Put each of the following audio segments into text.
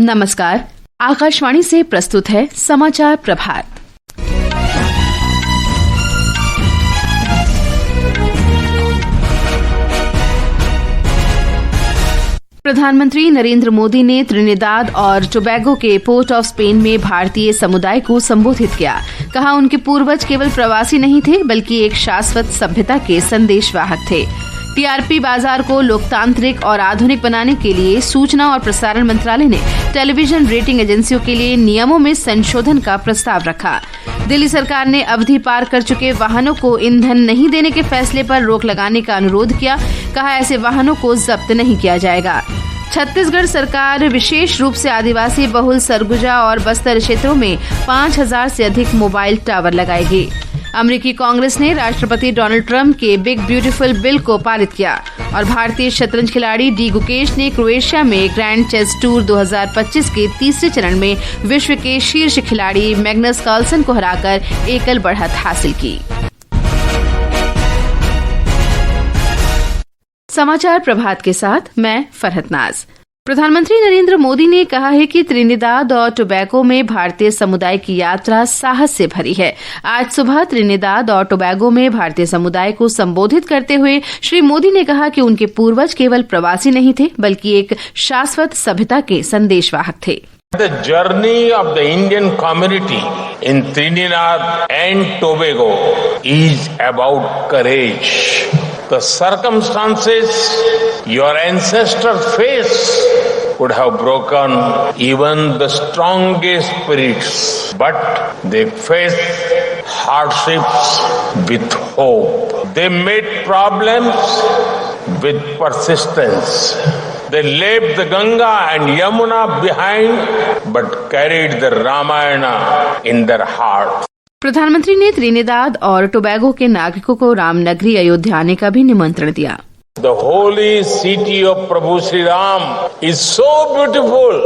नमस्कार, आकाशवाणी से प्रस्तुत है समाचार प्रभात। प्रधानमंत्री नरेंद्र मोदी ने त्रिनिदाद और टोबैगो के पोर्ट ऑफ स्पेन में भारतीय समुदाय को संबोधित किया। कहा, उनके पूर्वज केवल प्रवासी नहीं थे बल्कि एक शाश्वत सभ्यता के संदेशवाहक थे। टीआरपी बाजार को लोकतांत्रिक और आधुनिक बनाने के लिए सूचना और प्रसारण मंत्रालय ने टेलीविजन रेटिंग एजेंसियों के लिए नियमों में संशोधन का प्रस्ताव रखा। दिल्ली सरकार ने अवधि पार कर चुके वाहनों को ईंधन नहीं देने के फैसले पर रोक लगाने का अनुरोध किया। कहा, ऐसे वाहनों को जब्त नहीं किया जाएगा। छत्तीसगढ़ सरकार विशेष रूप से आदिवासी बहुल सरगुजा और बस्तर क्षेत्रों में 5000 से अधिक मोबाइल टावर लगाएगी। अमेरिकी कांग्रेस ने राष्ट्रपति डोनाल्ड ट्रंप के बिग ब्यूटीफुल बिल को पारित किया और भारतीय शतरंज खिलाड़ी डी गुकेश ने क्रोएशिया में ग्रैंड चेस टूर 2025 के तीसरे चरण में विश्व के शीर्ष खिलाड़ी मैग्नस कार्लसन को हराकर एकल बढ़त हासिल की। समाचार प्रभात के साथ मैं फरहत नाज। प्रधानमंत्री नरेंद्र मोदी ने कहा है कि त्रिनिदाद और टोबैगो में भारतीय समुदाय की यात्रा साहस से भरी है। आज सुबह त्रिनिदाद और टोबैगो में भारतीय समुदाय को संबोधित करते हुए श्री मोदी ने कहा कि उनके पूर्वज केवल प्रवासी नहीं थे बल्कि एक शाश्वत सभ्यता के संदेशवाहक थे। The journey of the Indian community in Trinidad and Tobago is about courage. The circumstances your ancestors faced could have broken even the strongest spirits, but they faced hardships with hope. They met problems with persistence. They left the Ganga and Yamuna behind, but carried the Ramayana in their hearts. प्रधानमंत्री ने Trinidad और Tobago के नागरिकों को रामनगरी अयोध्या आने का भी निमंत्रण दिया। The holy city of Prabhu Sri Ram is so beautiful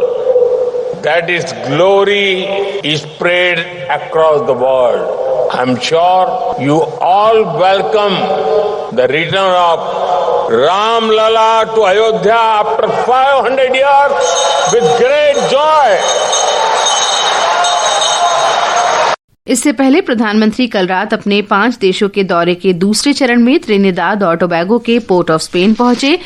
that its glory is spread across the world. I'm sure you all welcome the return of Ram Lala to Ayodhya after 500 years with great joy. इससे पहले प्रधानमंत्री कल रात अपने 5 देशों के दौरे के दूसरे चरण में त्रिनिदाद और टोबैगो के पोर्ट ऑफ स्पेन पहुंचे।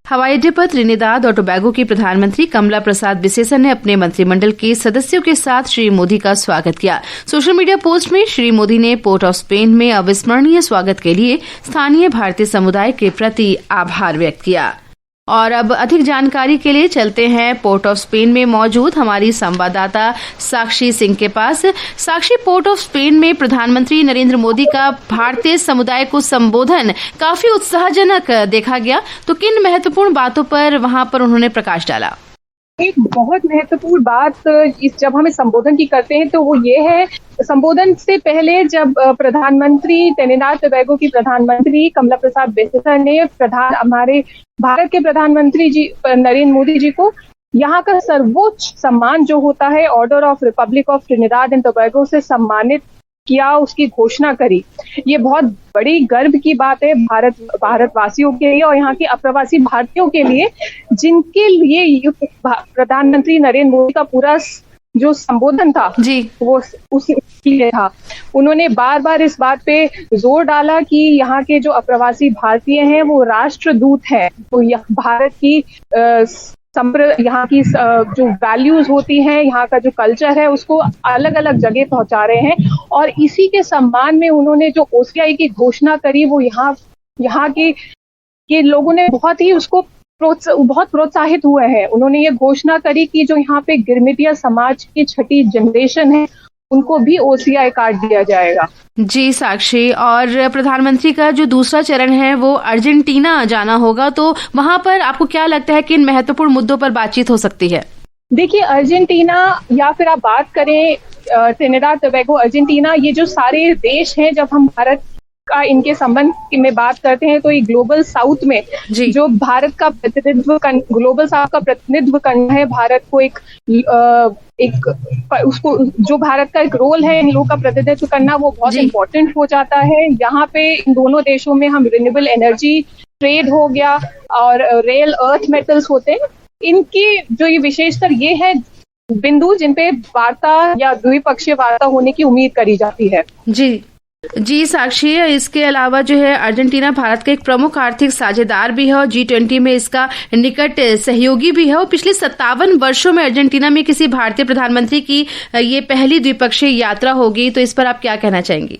हवाई अड्डे पर त्रिनिदाद और टोबैगो की प्रधानमंत्री कमला प्रसाद बिसेसन ने अपने मंत्रिमंडल के सदस्यों के साथ श्री मोदी का स्वागत किया। सोशल मीडिया पोस्ट में श्री मोदी ने पोर्ट ऑफ स्पेन में अविस्मरणीय स्वागत के लिए स्थानीय भारतीय समुदाय के प्रति आभार व्यक्त किया। और अब अधिक जानकारी के लिए चलते हैं पोर्ट ऑफ स्पेन में मौजूद हमारी संवाददाता साक्षी सिंह के पास। साक्षी, पोर्ट ऑफ स्पेन में प्रधानमंत्री नरेंद्र मोदी का भारतीय समुदाय को संबोधन काफी उत्साहजनक देखा गया, तो किन महत्वपूर्ण बातों पर वहां पर उन्होंने प्रकाश डाला? एक बहुत महत्वपूर्ण बात जब हमें संबोधन की करते हैं तो वो ये है, संबोधन से पहले जब प्रधानमंत्री त्रिनिदाद टोबैगो की प्रधानमंत्री कमला प्रसाद बिसेसन ने हमारे भारत के प्रधानमंत्री जी नरेंद्र मोदी जी को यहाँ का सर्वोच्च सम्मान जो होता है order of Republic of Trinidad and Tobago से सम्मानित किया, उसकी घोषणा करी। ये बहुत बड़ी गर्व की बात है भारतवासियों के लिए और यहाँ के अप्रवासी भारतीयों के लिए, जिनके लिए प्रधानमंत्री नरेंद्र मोदी का पूरा जो संबोधन था जी वो उसके लिए था। उन्होंने बार बार इस बात पे जोर डाला कि यहाँ के जो अप्रवासी भारतीय हैं वो राष्ट्रदूत हैं, तो भारत की यहाँ की जो वैल्यूज होती हैं, यहाँ का जो कल्चर है उसको अलग अलग जगह पहुंचा रहे हैं। और इसी के सम्मान में उन्होंने जो ओसीआई की घोषणा करी वो यहाँ के लोगों ने बहुत ही उसको बहुत प्रोत्साहित हुए हैं। उन्होंने ये घोषणा करी कि जो यहाँ पे गिरमिटिया समाज की छठी जनरेशन है उनको भी ओसीआई कार्ड दिया जाएगा। जी साक्षी, और प्रधानमंत्री का जो दूसरा चरण है वो अर्जेंटीना जाना होगा, तो वहां पर आपको क्या लगता है कि इन महत्वपूर्ण मुद्दों पर बातचीत हो सकती है? देखिए, अर्जेंटीना या फिर आप बात करें त्रिनिदाद टोबैगो, अर्जेंटीना, ये जो सारे देश हैं, जब हम भारत का इनके संबंध में बात करते हैं तो ये ग्लोबल साउथ में जो भारत का प्रतिनिधित्व ग्लोबल साउथ का प्रतिनिधित्व करना है, भारत को उसको जो भारत का एक रोल है इन लोगों का प्रतिनिधित्व करना, वो बहुत इम्पोर्टेंट हो जाता है। यहाँ पे इन दोनों देशों में हम रिन्यूएबल एनर्जी ट्रेड हो गया और रेल अर्थ मेटल्स होते हैं, इनकी जो ये विशेषता ये है बिंदु जिन पे वार्ता या द्विपक्षीय वार्ता होने की उम्मीद करी जाती है। जी साक्षी, इसके अलावा जो है अर्जेंटीना भारत का एक प्रमुख आर्थिक साझेदार भी है और G20 में इसका निकट सहयोगी भी है और पिछले 57 वर्षों में अर्जेंटीना में किसी भारतीय प्रधानमंत्री की ये पहली द्विपक्षीय यात्रा होगी, तो इस पर आप क्या कहना चाहेंगी?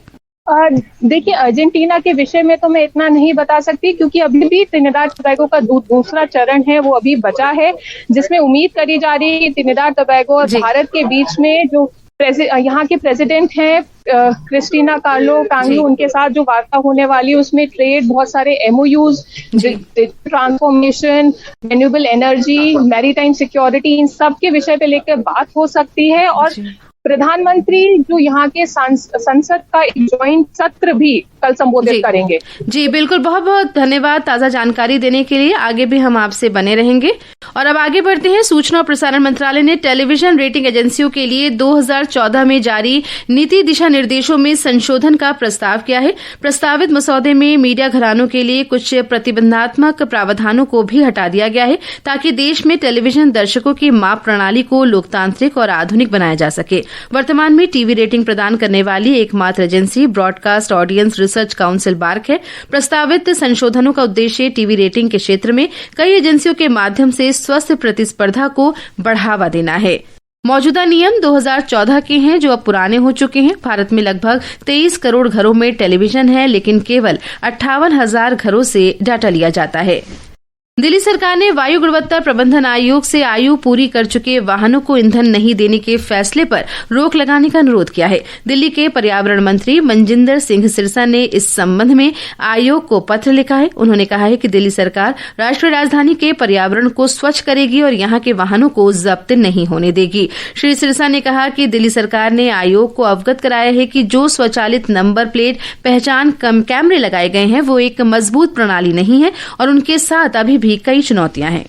देखिए, अर्जेंटीना के विषय में तो मैं इतना नहीं बता सकती क्योंकि अभी भी त्रिनिदाद टोबैगो का दूसरा चरण है वो अभी बचा है, जिसमें उम्मीद करी जा रही है कि त्रिनिदाद टोबैगो और भारत के बीच में जो यहाँ के प्रेसिडेंट हैं क्रिस्टीना कार्लो कांगलू, उनके साथ जो वार्ता होने वाली है उसमें ट्रेड, बहुत सारे MOUs, transformation, renewable energy, maritime security, इन सब के विषय पे लेकर बात हो सकती है। और प्रधानमंत्री जो यहाँ के संसद का एक ज्वाइंट सत्र भी कल संबोधित करेंगे। जी बिल्कुल, बहुत बहुत धन्यवाद ताजा जानकारी देने के लिए। आगे भी हम आपसे बने रहेंगे। और अब आगे बढ़ते हैं। सूचना और प्रसारण मंत्रालय ने टेलीविजन रेटिंग एजेंसियों के लिए 2014 में जारी नीति दिशा निर्देशों में संशोधन का प्रस्ताव किया है। प्रस्तावित मसौदे में मीडिया घरानों के लिए कुछ प्रतिबंधात्मक प्रावधानों को भी हटा दिया गया है ताकि देश में टेलीविजन दर्शकों की माप प्रणाली को लोकतांत्रिक और आधुनिक बनाया जा सके। वर्तमान में टीवी रेटिंग प्रदान करने वाली एकमात्र agency broadcast audience research council BARC है। प्रस्तावित संशोधनों का उद्देश्य टीवी रेटिंग के क्षेत्र में कई एजेंसियों के माध्यम से स्वस्थ प्रतिस्पर्धा को बढ़ावा देना है। मौजूदा नियम 2014 के हैं जो अब पुराने हो चुके हैं। भारत में लगभग 23 करोड़ घरों में टेलीविजन है, लेकिन केवल 58,000 घरों से डाटा लिया जाता है। दिल्ली सरकार ने वायु गुणवत्ता प्रबंधन आयोग से आयु पूरी कर चुके वाहनों को ईंधन नहीं देने के फैसले पर रोक लगाने का अनुरोध किया है। दिल्ली के पर्यावरण मंत्री मनजिंदर सिंह सिरसा ने इस संबंध में आयोग को पत्र लिखा है। उन्होंने कहा है कि दिल्ली सरकार राष्ट्रीय राजधानी के पर्यावरण को स्वच्छ करेगी और यहां के वाहनों को जब्त नहीं होने देगी। श्री सिरसा ने कहा कि दिल्ली सरकार ने आयोग को अवगत कराया है कि जो स्वचालित नंबर प्लेट पहचान कैमरे लगाए गए हैं वो एक मजबूत प्रणाली नहीं है और उनके साथ अभी भी कई चुनौतियां हैं।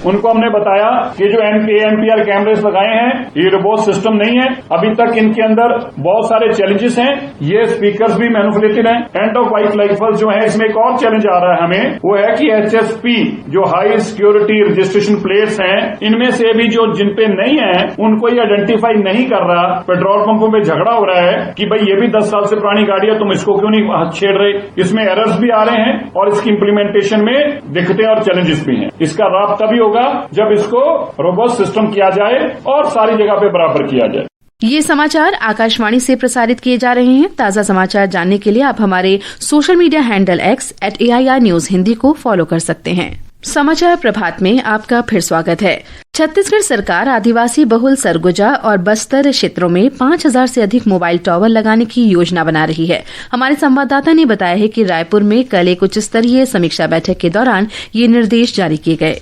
उनको हमने बताया कि जो ANPR कैमरेस लगाए हैं ये रोबोट सिस्टम नहीं है। अभी तक इनके अंदर बहुत सारे चैलेंजेस हैं। ये स्पीकर्स भी मैन्युपुलेटेड हैं। एंड ऑफ लाइफ लाइफल जो है इसमें एक और चैलेंज आ रहा है हमें, वो है कि HSP जो हाई सिक्योरिटी रजिस्ट्रेशन प्लेट्स हैं इनमें से भी जो जिन पे नहीं है उनको ये आइडेंटिफाई नहीं कर रहा। पेट्रोल पंपों पे झगड़ा हो रहा है कि भाई ये भी 10 साल से पुरानी गाड़ी है, तुम इसको क्यों नहीं छेड़ रहे। इसमें एरर्स भी आ रहे हैं और इसकी इम्प्लीमेंटेशन में दिक्कतें और चैलेंजेस भी हैं। इसका राब तभी होगा जब इसको रोबोस्ट सिस्टम किया जाए और सारी जगह पे बराबर किया जाए। ये समाचार आकाशवाणी से प्रसारित किए जा रहे हैं। ताजा समाचार जानने के लिए आप हमारे social media handle X @AIR News Hindi को फॉलो कर सकते हैं। समाचार प्रभात में आपका फिर स्वागत है। छत्तीसगढ़ सरकार आदिवासी बहुल सरगुजा और बस्तर क्षेत्रों में 5,000 से अधिक मोबाइल टावर लगाने की योजना बना रही है। हमारे संवाददाता ने बताया है कि रायपुर में कल एक उच्च स्तरीय समीक्षा बैठक के दौरान ये निर्देश जारी किए गए।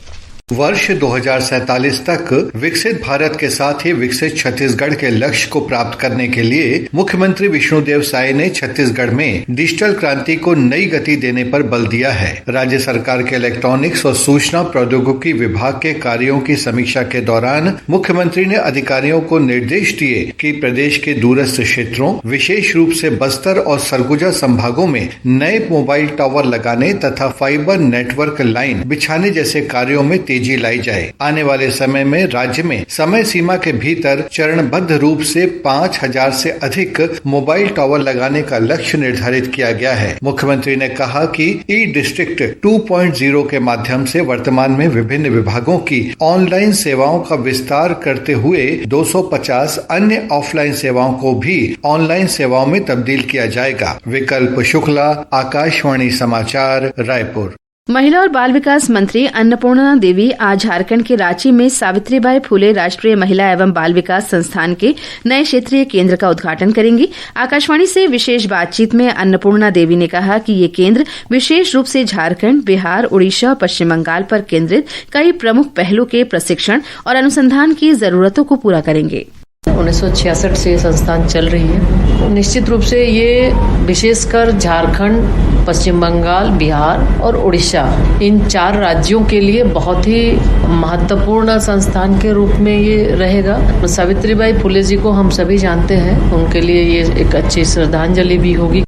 वर्ष 2047 तक विकसित भारत के साथ ही विकसित छत्तीसगढ़ के लक्ष्य को प्राप्त करने के लिए मुख्यमंत्री विष्णुदेव साय ने छत्तीसगढ़ में डिजिटल क्रांति को नई गति देने पर बल दिया है। राज्य सरकार के इलेक्ट्रॉनिक्स और सूचना प्रौद्योगिकी विभाग के कार्यों की समीक्षा के दौरान मुख्यमंत्री ने अधिकारियों को निर्देश दिए कि प्रदेश के दूरस्थ क्षेत्रों विशेष रूप से बस्तर और सरगुजा संभागों में नए मोबाइल टावर लगाने तथा फाइबर नेटवर्क लाइन बिछाने जैसे कार्यों में तेजी लाई जाए। आने वाले समय में राज्य में समय सीमा के भीतर चरणबद्ध रूप से 5,000 से अधिक मोबाइल टावर लगाने का लक्ष्य निर्धारित किया गया है। मुख्यमंत्री ने कहा कि ई डिस्ट्रिक्ट 2.0 के माध्यम से वर्तमान में विभिन्न विभागों की ऑनलाइन सेवाओं का विस्तार करते हुए 250 अन्य ऑफलाइन सेवाओं को भी ऑनलाइन सेवाओं में तब्दील किया जाएगा। विकल्प शुक्ला, आकाशवाणी समाचार, रायपुर। महिला और बाल विकास मंत्री अन्नपूर्णा देवी आज झारखंड के रांची में सावित्रीबाई फुले राष्ट्रीय महिला एवं बाल विकास संस्थान के नए क्षेत्रीय केंद्र का उद्घाटन करेंगी। आकाशवाणी से विशेष बातचीत में अन्नपूर्णा देवी ने कहा कि ये केंद्र विशेष रूप से झारखंड, बिहार, उड़ीसा और पश्चिम बंगाल पर केंद्रित कई प्रमुख पहलों के प्रशिक्षण और अनुसंधान की जरूरतों को पूरा करेंगे। 1966 से ये संस्थान चल रही है। निश्चित रूप से ये विशेषकर झारखंड, पश्चिम बंगाल, बिहार और उड़ीसा इन 4 राज्यों के लिए बहुत ही महत्वपूर्ण संस्थान के रूप में ये रहेगा। सावित्रीबाई फुले जी को हम सभी जानते हैं, उनके लिए ये एक अच्छी श्रद्धांजलि भी होगी।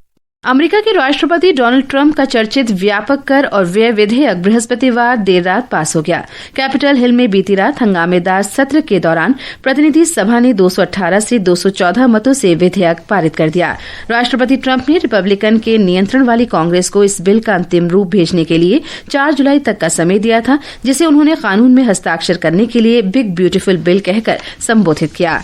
अमेरिका के राष्ट्रपति डोनाल्ड ट्रंप का चर्चित व्यापक कर और व्यय विधेयक बृहस्पतिवार देर रात पास हो गया। कैपिटल हिल में बीती रात हंगामेदार सत्र के दौरान प्रतिनिधि सभा ने 218 से 214 मतों से विधेयक पारित कर दिया। राष्ट्रपति ट्रंप ने रिपब्लिकन के नियंत्रण वाली कांग्रेस को इस बिल का अंतिम रूप भेजने के लिए 4 जुलाई तक का समय दिया था, जिसे उन्होंने कानून में हस्ताक्षर करने के लिए बिग ब्यूटीफुल बिल कहकर संबोधित किया।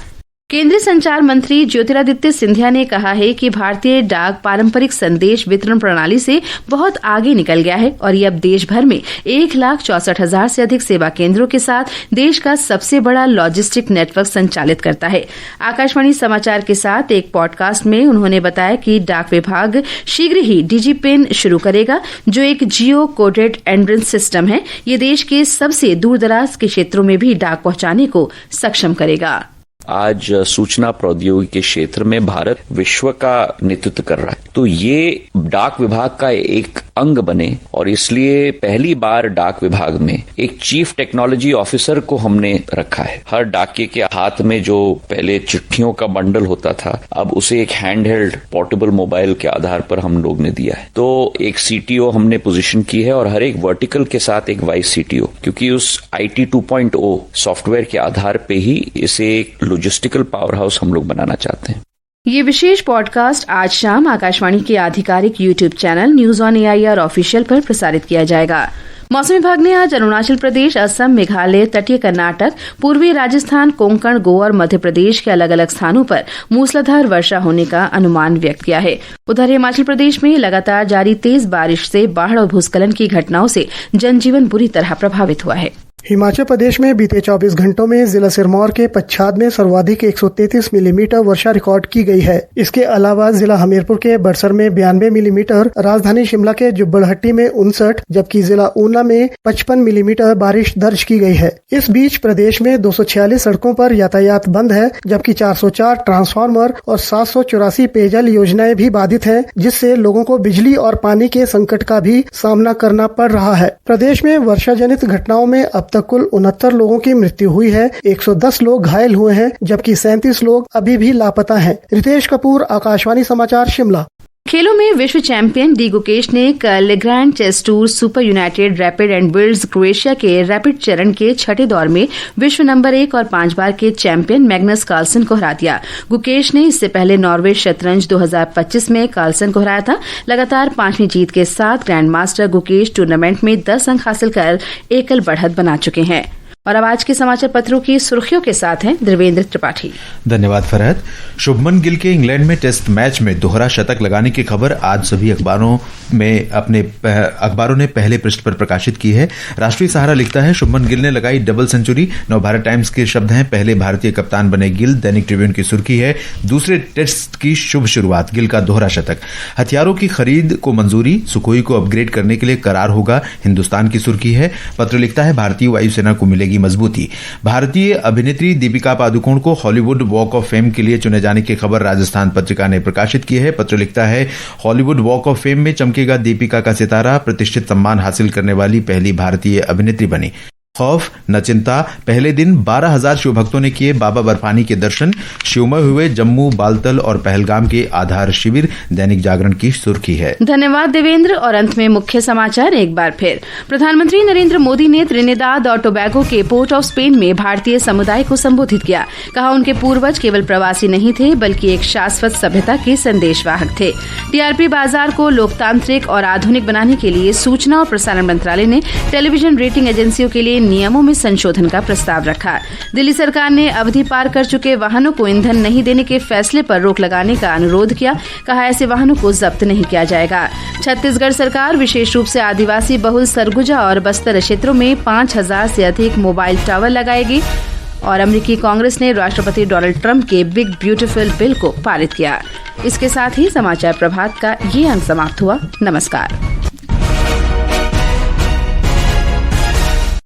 केंद्रीय संचार मंत्री ज्योतिरादित्य सिंधिया ने कहा है कि भारतीय डाक पारंपरिक संदेश वितरण प्रणाली से बहुत आगे निकल गया है और ये अब देश भर में 1,64,000 से अधिक सेवा केंद्रों के साथ देश का सबसे बड़ा लॉजिस्टिक नेटवर्क संचालित करता है। आकाशवाणी समाचार के साथ एक पॉडकास्ट में उन्होंने बताया कि डाक विभाग शीघ्र ही डिजिपेन शुरू करेगा, जो एक जियो कोडेड एंट्रेंस सिस्टम है। ये देश के सबसे दूरदराज के क्षेत्रों में भी डाक पहुंचाने को सक्षम करेगा। आज सूचना प्रौद्योगिकी के क्षेत्र में भारत विश्व का नेतृत्व कर रहा है, तो ये डाक विभाग का एक अंग बने और इसलिए पहली बार डाक विभाग में एक चीफ टेक्नोलॉजी ऑफिसर को हमने रखा है। हर डाकिये के हाथ में जो पहले चिट्ठियों का बंडल होता था, अब उसे एक हैंड हेल्ड पोर्टेबल मोबाइल के आधार पर हम लोग ने दिया है। तो एक सीटीओ हमने पोजीशन की है और हर एक वर्टिकल के साथ एक वाइस सीटीओ, क्योंकि उस IT 2.0 सॉफ्टवेयर के आधार पे ही इसे एक लॉजिस्टिकल पावर हाउस हम लोग बनाना चाहते हैं। ये विशेष पॉडकास्ट आज शाम आकाशवाणी के आधिकारिक YouTube channel news on AIR official पर प्रसारित किया जाएगा। मौसम विभाग ने आज अरुणाचल प्रदेश, असम, मेघालय, तटीय कर्नाटक, पूर्वी राजस्थान, कोंकण, गोवा और मध्य प्रदेश के अलग अलग स्थानों पर मूसलाधार वर्षा होने का अनुमान व्यक्त किया है। उधर हिमाचल प्रदेश में लगातार जारी तेज बारिश से बाढ़ और भूस्खलन की घटनाओं से जनजीवन बुरी तरह प्रभावित हुआ है। हिमाचल प्रदेश में बीते 24 घंटों में जिला सिरमौर के पच्छाद में सर्वाधिक 133 मिलीमीटर वर्षा रिकॉर्ड की गई है। इसके अलावा जिला हमीरपुर के बड़सर में 92 मिलीमीटर, राजधानी शिमला के जुब्बड़हट्टी में 59, जबकि जिला ऊना में 55 मिलीमीटर बारिश दर्ज की गई है। इस बीच प्रदेश में 246 सड़कों पर यातायात बंद है, जबकि 404 ट्रांसफार्मर और 784 पेयजल योजनाएं भी बाधित हैं, जिससे लोगों को बिजली और पानी के संकट का भी सामना करना पड़ रहा है। प्रदेश में वर्षा जनित घटनाओं में अब तक कुल 69 लोगों की मृत्यु हुई है, 110 लोग घायल हुए हैं, जबकि 37 लोग अभी भी लापता हैं। रितेश कपूर, आकाशवाणी समाचार, शिमला। खेलों में विश्व चैंपियन डी गुकेश ने कल grand chess tour super united rapid and blitz Croatia के रैपिड चरण के छठे दौर में विश्व नंबर 1 और 5 बार के चैंपियन मैग्नस कार्लसन को हरा दिया। गुकेश ने इससे पहले नॉर्वे शतरंज 2025 में कार्लसन को हराया था। लगातार 5वीं जीत के साथ ग्रैंड मास्टर गुकेश टूर्नामेंट में 10 अंक हासिल कर एकल बढ़त बना चुके हैं। और अब आज के समाचार पत्रों की सुर्खियों के साथ हैं देवेंद्र त्रिपाठी। धन्यवाद फरहत। शुभमन गिल के इंग्लैंड में टेस्ट मैच में दोहरा शतक लगाने की खबर आज सभी अखबारों ने पहले पृष्ठ पर प्रकाशित की है। राष्ट्रीय सहारा लिखता है, शुभमन गिल ने लगाई डबल सेंचुरी। नवभारत टाइम्स के शब्द हैं, पहले भारतीय कप्तान बने गिल। दैनिक ट्रिब्यून की सुर्खी है, दूसरे टेस्ट की शुभ शुरुआत, गिल का दोहरा शतक। हथियारों की खरीद को मंजूरी, सुखोई को अपग्रेड करने के लिए करार होगा, हिंदुस्तान की सुर्खी है। पत्र लिखता है, भारतीय वायुसेना को मिलेगी मजबूती। भारतीय अभिनेत्री दीपिका पादुकोण को हॉलीवुड वॉक ऑफ फेम के लिए चुने जाने की खबर राजस्थान पत्रिका ने प्रकाशित की है। पत्र लिखता है, हॉलीवुड वॉक ऑफ फेम में चमकेगा दीपिका का सितारा, प्रतिष्ठित सम्मान हासिल करने वाली पहली भारतीय अभिनेत्री बनी। खौफ न चिंता, पहले दिन 12,000 शिवभक्तों ने किए बाबा बर्फानी के दर्शन। शिव में हुए जम्मू, बालतल और पहलगाम के आधार शिविर, दैनिक जागरण की सुर्खी है। धन्यवाद देवेंद्र। और अंत में मुख्य समाचार एक बार फिर। प्रधानमंत्री नरेंद्र मोदी ने त्रिनिदाद और टोबैगो के पोर्ट ऑफ स्पेन में भारतीय समुदाय को संबोधित किया। कहा, उनके पूर्वज केवल प्रवासी नहीं थे, बल्कि एक शाश्वत सभ्यता के संदेशवाहक थे। टीआरपी बाजार को लोकतांत्रिक और आधुनिक बनाने के लिए सूचना और प्रसारण मंत्रालय ने टेलीविजन रेटिंग एजेंसियों के लिए नियमों में संशोधन का प्रस्ताव रखा। दिल्ली सरकार ने अवधि पार कर चुके वाहनों को ईंधन नहीं देने के फैसले पर रोक लगाने का अनुरोध किया। कहा, ऐसे वाहनों को जब्त नहीं किया जाएगा। छत्तीसगढ़ सरकार विशेष रूप से आदिवासी बहुल सरगुजा और बस्तर क्षेत्रों में 5,000 से अधिक मोबाइल टावर लगाएगी। और अमेरिकी कांग्रेस ने राष्ट्रपति डोनाल्ड ट्रंप के बिग ब्यूटीफुल बिल को पारित किया। इसके साथ ही समाचार प्रभात का ये अंक समाप्त हुआ। नमस्कार।